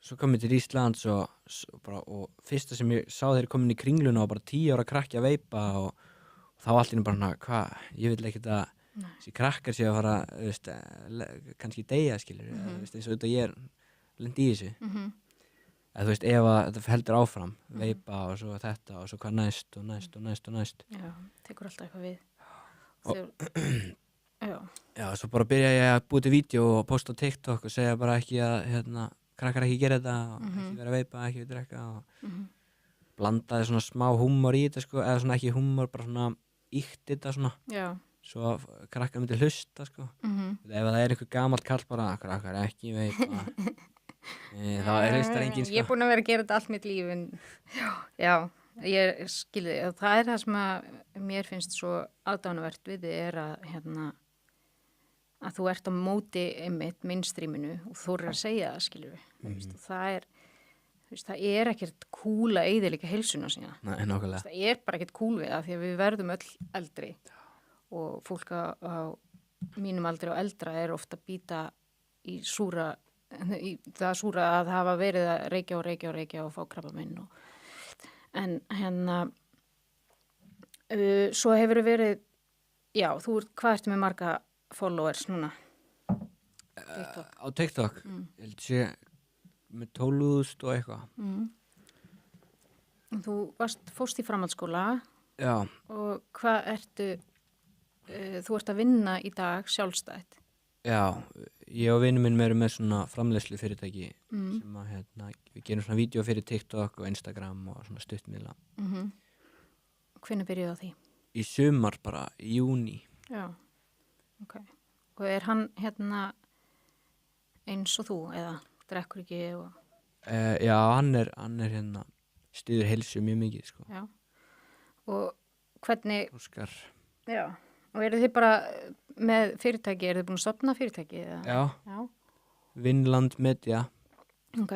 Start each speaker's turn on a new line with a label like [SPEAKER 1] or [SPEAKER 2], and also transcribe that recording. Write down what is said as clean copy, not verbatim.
[SPEAKER 1] svo kom ég til Íslands og fyrsta sem ég sá þeir komin í Kringluna og bara 10 ára krakki að veipa og þá allt í einu bara hvað, ég vil ekkert að þessi krakkar séu að fara, kannski deyja, skilur, eins og auðvitað ég lendi í þessu. Þú veist, ef að þetta heldur áfram, veipa og svo þetta og svo hvað næst og næst.
[SPEAKER 2] Já, tekur alltaf eitthvað við.
[SPEAKER 1] Já, svo bara byrja ég að búa til vídeo og posta á TikTok og segja bara ekki að, krakkar ekki gera þetta og ekki vera að veipa, ekki vera að drekka og blandaði svona smá húmor í þetta, sko, eða svona ekki húmor, bara svona íkt þetta svona. Já. Svo krakkar myndi hlusta, sko. Ef það einhver gamall kall bara, krakkar ekki veipa, þá hlustar enginn, sko.
[SPEAKER 2] Ég er búin að vera að gera þetta allt mitt líf, en já, ég skilði, það það sem að mér finnst svo aðdánuvert við þið að þú ert á móti einmitt mainstreaminu og þú eru að segja það, skilur við. Það er ekkert kúl að eyðileggja heilsuna sína.
[SPEAKER 1] Nei, nákvæmlega.
[SPEAKER 2] Það er bara ekkert kúl við það því að við verðum öll eldri og fólk á mínum aldri og eldra er ofta að býta í það súra að hafa verið að reykja og fá krabbaminn en svo hefur verið hvað ertu með marga followers núna?
[SPEAKER 1] Á TikTok? Ég held sé með 12.000 og eitthvað.
[SPEAKER 2] Þú fórst í framhaldsskóla.
[SPEAKER 1] Já.
[SPEAKER 2] Og hvað þú ert að vinna í dag sjálfstætt?
[SPEAKER 1] Já, ég og vinur minn erum með svona framleiðslu fyrirtæki sem að við gerum svona vídeo fyrir TikTok og Instagram og svona stuttmiðla.
[SPEAKER 2] Hvenær byrjuðu á því?
[SPEAKER 1] Í sumar bara, í júní.
[SPEAKER 2] Já, ok. Og er hann eins og þú eða drekkur ekki og...
[SPEAKER 1] Já, hann er styður heilsu mjög mikið, sko.
[SPEAKER 2] Já. Og hvernig...
[SPEAKER 1] Óskar.
[SPEAKER 2] Já. Og eru þið bara með fyrirtæki, eru þið búin að stofna fyrirtæki? Eða?
[SPEAKER 1] Já. Vinland Media.
[SPEAKER 2] Ok.